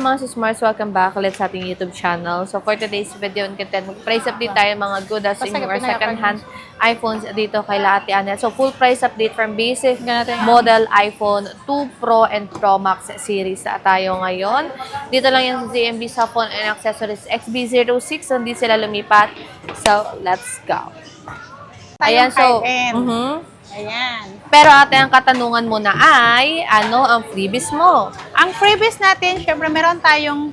Mga sis-Mars, welcome back ulit sa ating YouTube channel. So for today's video and content, mag-price update tayo mga good as new or second-hand iPhones dito kay Ate Annette. So full price update from basic model iPhone 2 Pro and Pro Max series na tayo ngayon. Dito lang yung ZMB sa phone and accessories XB06. So hindi sila lumipat. So let's go. Ayan, so Ayan. pero ate, ang katanungan mo na ay, ano ang freebies mo? Ang freebies natin, syempre meron tayong,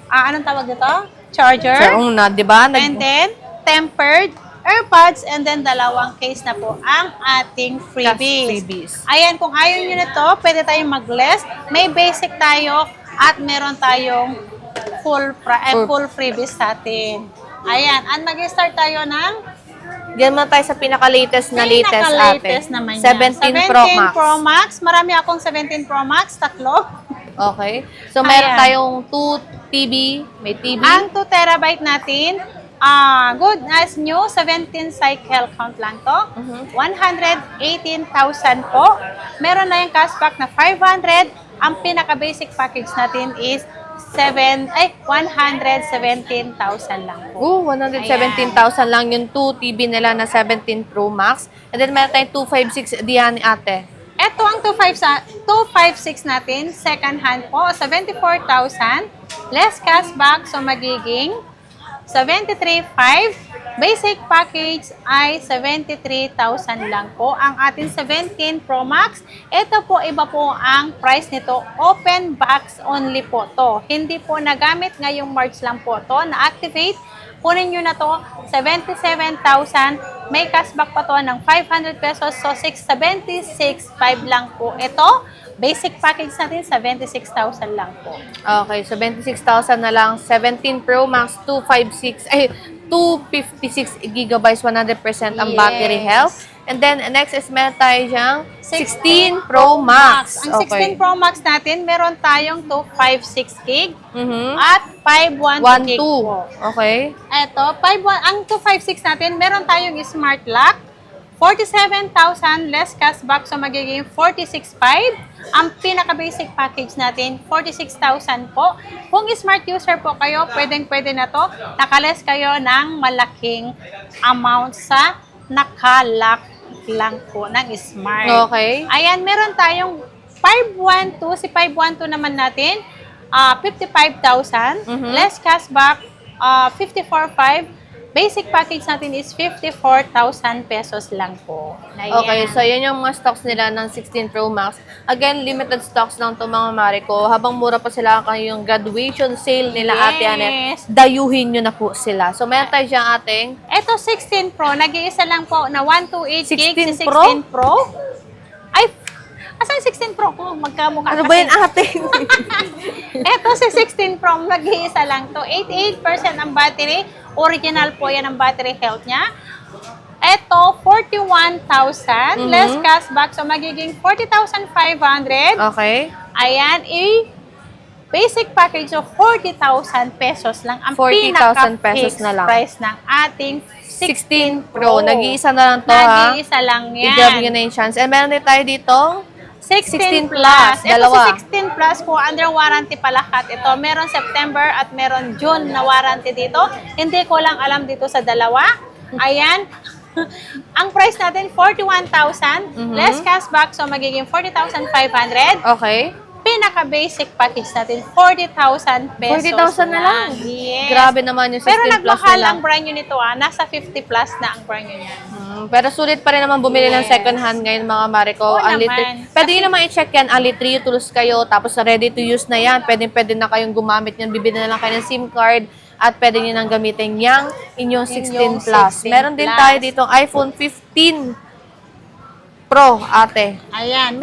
anong tawag dito? Charger. So, di ba? And then, tempered AirPods, and then dalawang case na po ang ating freebies. Ayan, kung ayaw nyo na to, pwede tayong mag-less. May basic tayo at meron tayong full freebies sa atin. Ayan, at mag-start tayo ng Diyan muna tayo sa pinaka-latest na latest naman 17 Pro Max. Pro Max. Marami akong 17 Pro Max, tatlo. Okay. So, meron tayong 2 TB, may TB. Ang 2 terabyte natin, good as new, 17 cycle count lang to. 118,000 po. Meron na yung cashback na 500. Ang pinaka-basic package natin is 117,000 lang po. 117,000 lang yung 2 TB nila na 17 Pro Max. And then, meron tayong 256 diyan ate. Ito ang 256 natin, second hand po, 74,000. Less cashback, so magiging 73,500. Basic package ay 73,000 lang po. Ang ating 17 Pro Max, ito po iba po ang price nito. Open box only po to. Hindi po nagamit ngayong March lang po to. Na-activate. Kunin nyo na to, 77,000. May cashback pa to ng 500 pesos. So, 676,500 lang po. Ito, basic package natin, 76,000 lang po. Okay, so 26,000 na lang. 17 Pro Max, 256 gigabytes, 100% ang battery health. And then, next is meron tayo dyang 16 Pro Max. Ang 16 Pro Max natin, meron tayong 256 gig at 512 gig po. Okay. Ito, ang 256 natin, meron tayong smart lock. 47,000 less cashback, so magiging 46,500. Ang pinaka-basic package natin, 46,000 po. Kung smart user po kayo, pwedeng-pwede na to. Nakales kayo ng malaking amount sa nakalock lang po ng smart. Okay. Ayan, meron tayong 512. Si 512 naman natin, 55,000. Less cashback, 54,500. Basic package natin is 54,000 pesos lang po. Ayan. Okay, so yan yung mga stocks nila ng 16 Pro Max. Again, limited stocks lang to mga Mariko. Habang mura pa sila kayong graduation sale nila Ate Annette, dayuhin nyo na po sila. So meron tayo dyan ating ito 16 Pro, nag-iisa lang po na 128 gig 16 si 16 Pro. Ay, asan 16 Pro ko? Magkamukha ano ba yun ate? Ito si 16 Pro, nag-iisa lang to. 88% ang battery. Original po yan ang battery health niya. Ito, 41,000. Less cashback. So, magiging 40,500. Okay. Ayan, basic package of 40,000 pesos lang. Ang 40,000 pesos na lang. price ng ating 16 Pro. Nag-iisa na lang to ha. Nag-iisa lang yan. I-grab nyo na yung chance. And meron din tayo dito 16 plus. Dalawa. Ito si 16 plus po, under warranty pa lahat. Ito, meron September at meron June na warranty dito. Hindi ko lang alam dito sa dalawa. Ayan. Ang price natin, 41,000. Less cashback, so magiging 40,500. Okay. Pinaka-basic package natin, 40,000 pesos 40,000 na lang. Yes. Grabe naman yung 16 Pero plus nagmahal nila. ang brand new nito. Nasa 50 plus na ang brand new niya. Pero sulit pa rin naman bumili ng second hand ngayon mga Mariko. Oo Ang naman. Pwede nyo naman i-check yan. Ang litri tools kayo. Tapos ready to use na yan. Pwede na kayong gumamit yan. Bibili na lang kayo ng SIM card. At pwede nyo nang gamitin yung inyong 16 plus. Meron din tayo dito iPhone 15 Pro ate. Ayan.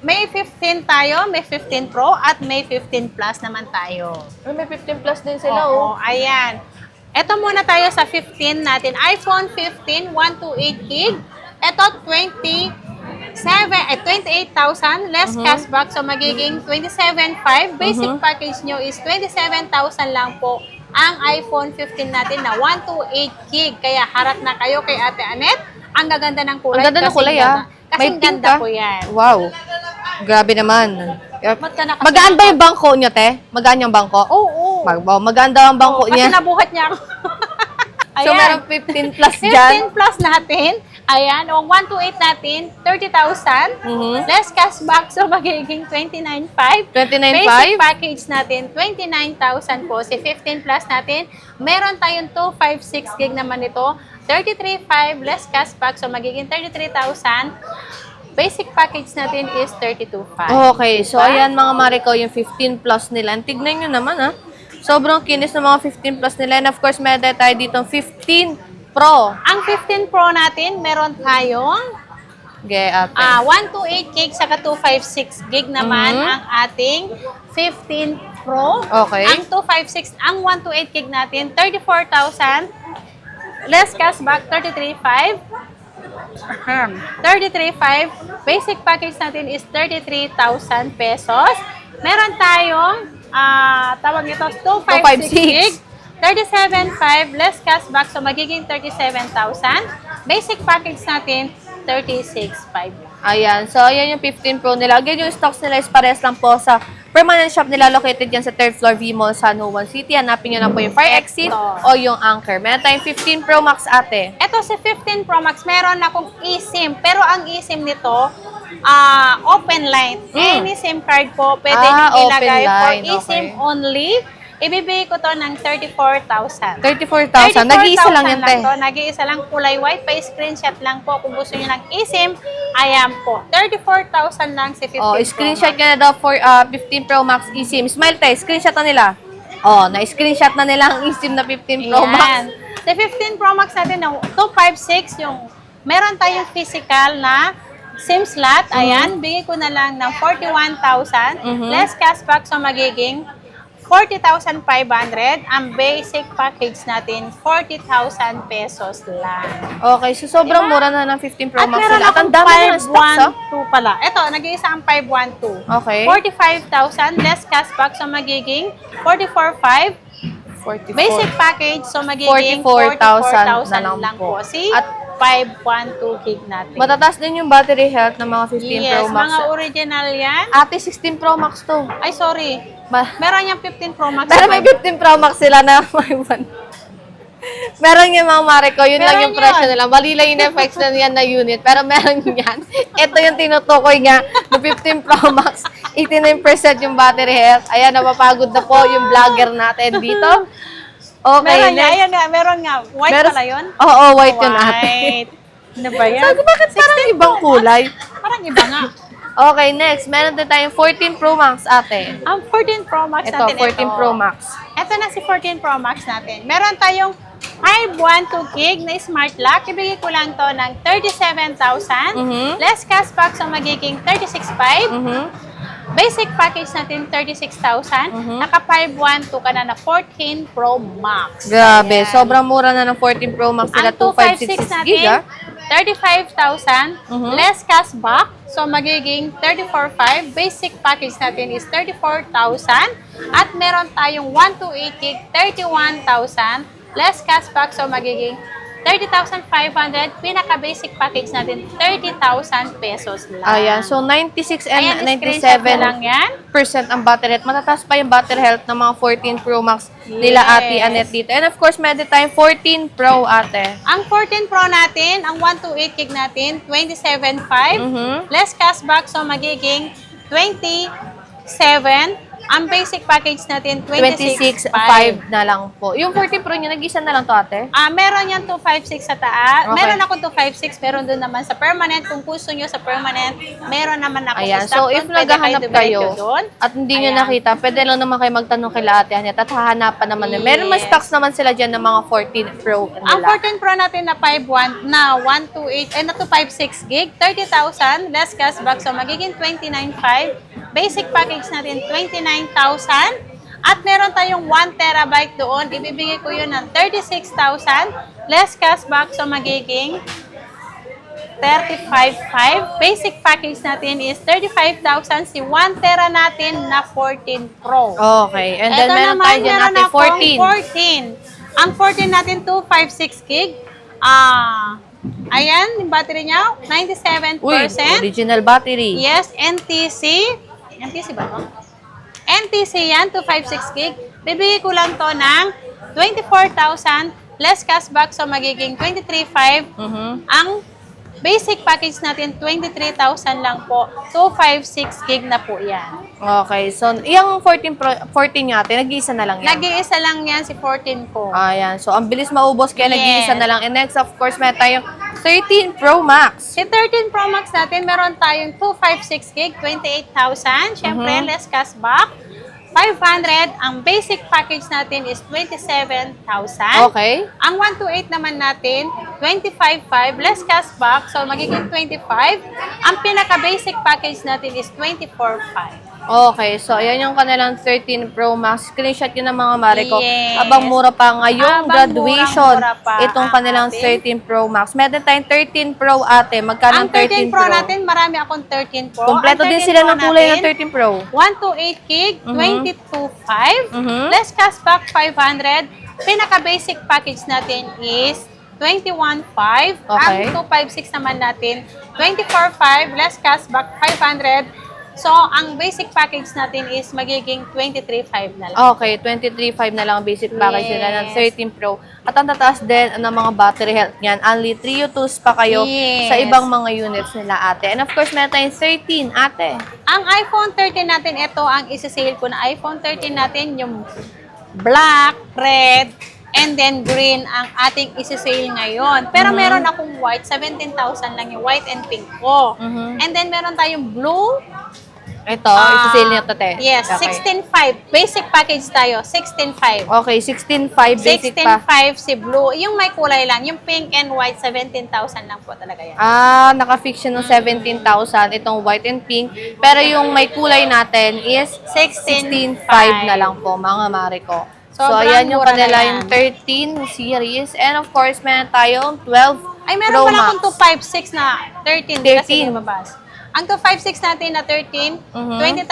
May 15 tayo, may 15 Pro, at may 15 Plus naman tayo. May 15 plus din sila Oo, ayan. Ito muna tayo sa 15 natin. iPhone 15, 128 gig. Ito, 28,000 less cashback. So, magiging 27,500. Basic package nyo is 27,000 lang po ang iPhone 15 natin na 128 gig. Kaya harap na kayo kay Ate Annette. Ang gaganda ng kulay. Ang ganda ng kulay, ah. Kasing May pink ganda ka. po yan. Wow. Grabe naman. Ba't ka nakasama? Magaan ba yung bangko niyo, te? Magaan yung bangko? Oo. Magaan daw ang bangko Kasi niya. nabuhat niya ako. So, meron 15 plus dyan. 15 plus natin. Ayan, o 128 natin, 30,000. Less cashback, so magiging 29,500. 29,500? Basic package natin, 29,000 po. Si 15 plus natin, meron tayong 256 gig naman ito. 33,500 less cashback, so magiging 33,000. Basic package natin is 32,500. Okay, so ayan mga Mariko, yung 15 plus nila. Tignan nyo naman ha. Sobrang kinis ng mga 15 plus nila. And of course, meron tayo dito 15 Pro. Ang 15 Pro natin, meron tayong Ate. 128 gig saka 256 gig naman ang ating 15 Pro. Okay. Ang 256, ang 128 gig natin, 34,000. Less cashback, 33,500. 33,500. Basic package natin is 33,000 pesos. Meron tayong tawag nito 256 gig. 37,500 less cashback, so magiging 37,000. Basic package natin 36,500. Ayan. So, ayan yung 15 Pro nila. Again, yung stocks nila is pares lang po sa permanent shop nila located yan sa 3rd floor V-Mall San Juan City. Hanapin nyo na po yung Fire Exit o yung Anchor. Meron tayong 15 Pro Max, ate. Ito si 15 Pro Max, meron akong eSIM. Pero ang eSIM nito, open line. Any SIM card po, pwede nyo ilagay for line, eSIM okay. only. Ibibigay ko to ng 34,000. 34,000. Nag-iisa lang yan, te. Nag-iisa lang, kulay white, pa-screenshot lang po. Kung gusto nyo ng eSIM, ayan po. 34,000 lang si 15 Pro Screenshot Max. ka na daw for 15 Pro Max eSIM. Smile, te. Screenshot na nila. Na-screenshot na nila ang eSIM na 15 Pro Max. Ayan. Sa 15 Pro Max natin, 256 yung meron tayong physical na SIM slot. Ayan, bigay ko na lang ng 41,000. Less cashback, so magiging 40,500. Ang basic package natin, 40,000 pesos lang. Okay, so sobrang mura na ng 15 Pro At Max meron nila. At ang akong dami na ng stocks, 512 pala. Ito, nag-iisa ang 512. Okay. 45,000 less cashback, so magiging 44,500. 44. Basic package, so magiging 44,000 44,000 lang po. Si At 512 gig natin. matataas din yung battery health ng mga 15 Pro Yes, Max. mga original yan. Ate, 16 Pro Max to. Ay, sorry. Meron yung 15 Pro Max. Pero may 15 Pro Max sila na may one. Meron yung mga Mariko, yun lang yung Meron presyo yun. nila. Mali lang yung FX na yan na unit, pero meron yan. Ito yung tinutukoy nga, na 15 Pro Max, 89% yung battery health. Ayan, napapagod na po yung vlogger natin dito. Okay, Meron nga, next. ayan nga, meron nga. White pala yun? Oo, white yun ate. White. Ano ba yan? Sabi, bakit parang ibang kulay? Parang iba nga. Okay, next. Meron din tayong 14 Pro Max, ate. Ang 14 Pro Max Ito, natin 14 Pro Max. Ito na si 14 Pro Max natin. Meron tayong 512 gig na smart lock. Ibigay ko lang to ng 37,000. Less cashback, so magiging 36,500. Basic package natin, 36,000. Naka 512 ka na 14 Pro Max. Grabe, Ayan. sobrang mura na ng 14 Pro Max nila, Ang 256 2566 gig, natin, 35,000. Less cashback, so magiging 34,500. Basic package natin is 34,000. At meron tayong 128 gig, 31,000. Less cashback, so magiging 30,500. Pinaka-basic package natin, 30,000 pesos lang. Ayan, so 96 and Ayan, screenshot na 97% lang yan. ang battery health. Matataas pa yung battery health ng mga 14 Pro Max nila Ate Yes. Annette dito. And of course, meron tayong 14 Pro, ate. Ang 14 Pro natin, ang 128 gig natin, 27,500. Less cashback, so magiging 27. Ang basic package natin, 26,500. 26,500 na lang po. Yung 14 Pro niya, nag-isa na lang to, ate? Meron yan 256 sa taas. Okay. Meron ako 256, meron doon naman sa permanent. Kung gusto nyo sa permanent, meron naman ako Ayan, sa stock so if doon. Pwede naghahanap kayo dumiretso doon. at hindi nyo Ayan. nakita, pwede lang naman kayo magtanong kay Ate Annette at hahanapan naman. Yes. Meron mas stocks naman sila dyan ng mga 14 Pro nila. Ang 14 Pro natin na 5.1 na 128 na 256 gig, 30,000 less cashback, so magiging 29,500. Basic package natin 29,000. At meron tayong 1 terabyte doon, ibibigay ko yun ng 36,000 less cashback, so magiging 35,500. Basic package natin is 35,000. Si 1 tera natin na 14 Pro. Okay, and then Ito meron naman, tayo dyan, meron ate, akong 14. 14. Ang 14 natin, 256 gig. Ayan, yung battery niya, 97%. Uy, original battery. Yes, NTC. NTC ba to? NTC yan, 256 gig. Bibigay ko lang to ng 24,000 less cashback, so magiging 23,500. Ang basic package natin, 23,000 lang po. 256 gig na po yan. Okay, so yung 14 natin, nag-iisa na lang yan. Nag-iisa lang yan si 14 ko. Ayan, so ang bilis maubos kaya Yes. nag-iisa na lang. And next, of course, may tayong 13 Pro Max. Si 13 Pro Max natin, meron tayong 256 gig, 28,000. Siyempre, less cashback. 500. Ang basic package natin is 27,000. Okay. Ang 128 naman natin, 25,500 less cashback, so magiging 25. Ang pinaka-basic package natin is 24,500. Okay, so ayan yung kanilang 13 Pro Max. Screenshot yun ng mga mare ko. Yes. Abang mura pa ngayong Abang graduation. mura pa Itong ang kanilang ating 13 Pro Max. Meron tayong 13 Pro ate. Magkano Ang 13 Pro natin, marami akong 13 Pro. Kompleto Ang din 13 sila Pro ng kulay ng natin, 13 Pro. 128 gig, 22,500. Less cashback, 500. Pinaka-basic package natin is 21,500. Okay. Ang 256 naman natin, 24,500. Less cashback, 500. So, ang basic package natin is magiging 23,500 na lang. Okay, 23.5 na lang ang basic package nila ng Yes. 13 Pro. At ang tataas din ng mga battery health niyan. Only 3 U2s pa kayo Yes. sa ibang mga units nila ate. And of course, meron tayong 13 ate. Ang iPhone 13 natin, ito ang isa-sale ko na iPhone 13 natin, yung black, red, and then green ang ating isa-sale ngayon. Pero meron akong white, 17,000 lang yung white and pink ko. And then meron tayong blue. Ito, isa-sale niya to, te. Yes, Okay. 16,500. Basic package tayo, 16,500. Okay, 16.5 basic pa. 16,500 si blue. Yung may kulay lang, yung pink and white, 17,000 lang po talaga yan. Ah, naka-fix siya ng 17,000 itong white and pink. Pero yung may kulay natin is 16.5 na lang po, mga mare ko. So, Sobrang ayan yung mura na kanila yan. yung 13 series. And of course, meron tayong 12 Ay, meron Pro pala Max. akong 256 na 13. 13. Kasi lumabas. Ang 256 natin na 13, 20,000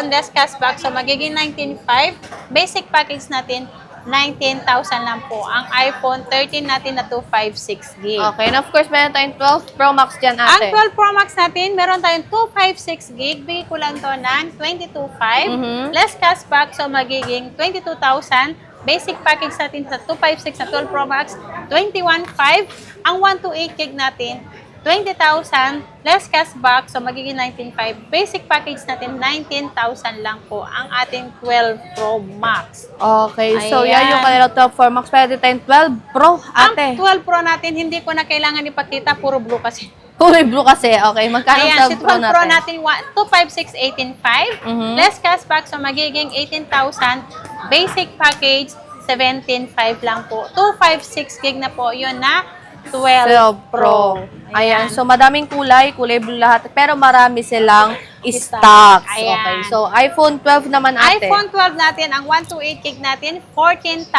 less cashback. So, magiging 19,500. Basic package natin, 19,000 lang po. Ang iPhone 13 natin na 256 gig. Okay, and of course, meron tayong 12 Pro Max dyan, Ang ate. 12 Pro Max natin, meron tayong 256 gig. Bigay ko lang to ng 22,500. Less cashback, so magiging 22,000. Basic package natin sa 256 na 12 Pro Max, 21,500. Ang 128 gig natin, 20,000. Less cashback, so magiging 19,500. Basic package natin, 19,000 lang po ang ating 12 Pro Max. Okay, so yan Ayan. yung kanilang 12 Pro Max. Pwede tayong 12 Pro, ate. Ang 12 Pro natin, hindi ko na kailangan ipakita, puro blue kasi. Kulay blue kasi. Okay, magkano Ayan, si 12 Pro 12 Pro natin? natin, 256, 18,500. Less cashback, so magiging 18,000. Basic package, 17,500 lang po. 256 gig na po, yun na 12 Pro. Ayan, so madaming kulay blue lahat, pero marami silang stocks. Ayan. Okay, so iPhone 12 naman ate. iPhone 12 natin, ang 128 gig natin, 14,000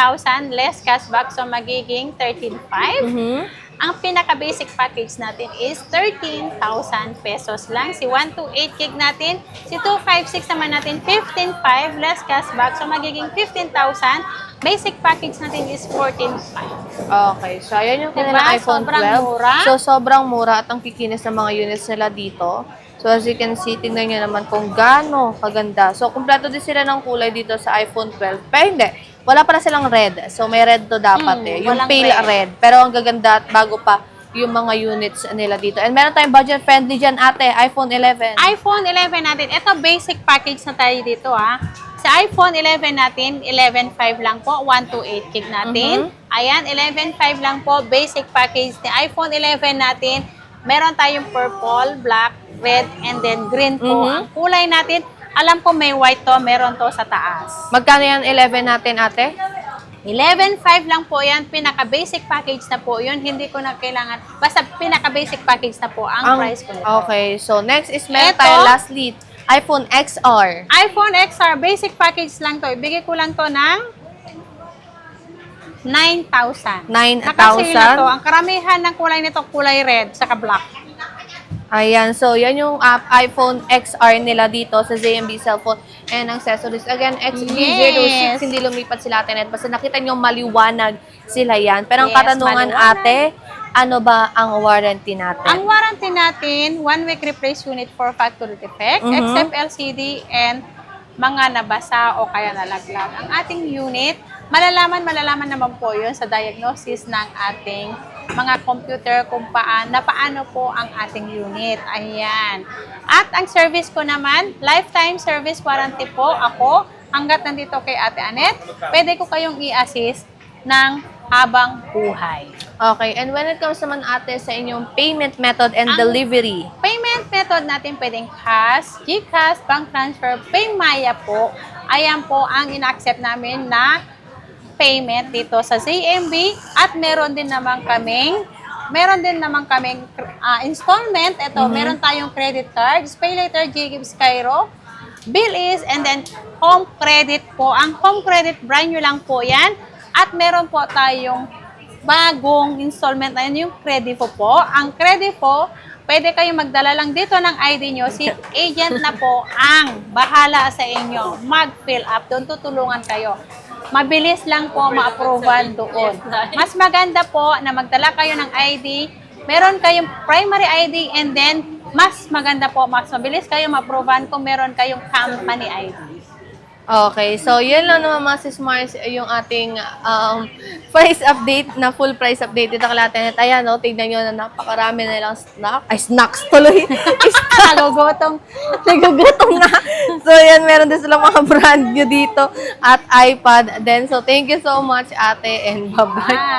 less cashback, so magiging 13,500. Ang pinaka-basic package natin is 13,000 pesos lang. Si 128 gig natin, si 256 naman natin, 15,500 less cashback, so magiging 15,000. Basic package natin is 14,500. Okay, so ayan yung Diba? kanilang iPhone Sobrang 12. mura. So sobrang mura at ang kikinis ng mga units nila dito. So as you can see, tingnan nyo naman kung gaano kaganda. So kumpleto din sila ng kulay dito sa iPhone 12. Pero hindi, wala pala silang red. So may red to dapat yung walang pale red. red. Pero ang gaganda at bago pa yung mga units nila dito. And meron tayong budget friendly dyan ate, iPhone 11. iPhone 11 natin, ito basic package na tayo dito ha. Sa iPhone 11 natin, 11,500 lang po, 128 gig natin. Ayan, 11,500 lang po, basic package ni iPhone 11 natin. Meron tayong purple, black, red, and then green po. Ang kulay natin, alam ko may white to, meron to sa taas. Magkano yan 11 natin ate? 11,500 lang po yan, pinaka-basic package na po yun. Hindi ko na kailangan, basta pinaka-basic package na po ang price ko nito. Okay, so next is meron Ito. tayo lastly, iPhone XR. iPhone XR, basic package lang to. Ibigay ko lang to ng 9,000. 9,000? Nakasale na to. Ang karamihan ng kulay nito, kulay red, saka black. Ayan, so yan yung iPhone XR nila dito sa ZMB cellphone and accessories. Again, XB06, Yes. hindi lumipat sila ate net. Basta nakita nyo maliwanag sila yan. Pero ang Yes, katanungan maliwanag. ate, ano ba ang warranty natin? Ang warranty natin, 1 week replace unit for factory defect, except LCD and mga nabasa o kaya nalaglag. Ang ating unit, malalaman naman po yun sa diagnosis ng ating mga computer kung paano po ang ating unit. Ayan. At ang service ko naman, lifetime service warranty po ako. Hanggat nandito kay Ate Annette, pwede ko kayong i-assist ng habang buhay. Okay, and when it comes naman ate sa inyong payment method and delivery? Payment method natin pwedeng cash, GCash, bank transfer, Paymaya po. Ayan po ang ina-accept namin na payment dito sa CMB at meron din naman kaming installment. Ito, meron tayong credit card, Pay Later, GGives, Cairo, Bilis, and then home credit po. Ang home credit, brand new lang po yan. At meron po tayong bagong installment na yun, yung Credipo po. Ang Credipo, pwede kayong magdala lang dito ng ID nyo. Si agent na po ang bahala sa inyo. Mag-fill up. Doon tutulungan kayo. Mabilis lang po ma-approval doon. Mas maganda po na magdala kayo ng ID. Meron kayong primary ID and then mas maganda po, mas mabilis kayo ma-approval kung meron kayong company ID. Okay, so yun lang naman mga sis Mars, yung ating price update, na full price update dito kay Ate Annette. Ayan, no, tignan nyo na napakarami na ilang snacks tuloy. Nagugutong. Nagugutom na. So yan, meron din silang mga brand new dito at iPad. Then, so thank you so much ate and bye-bye. Bye!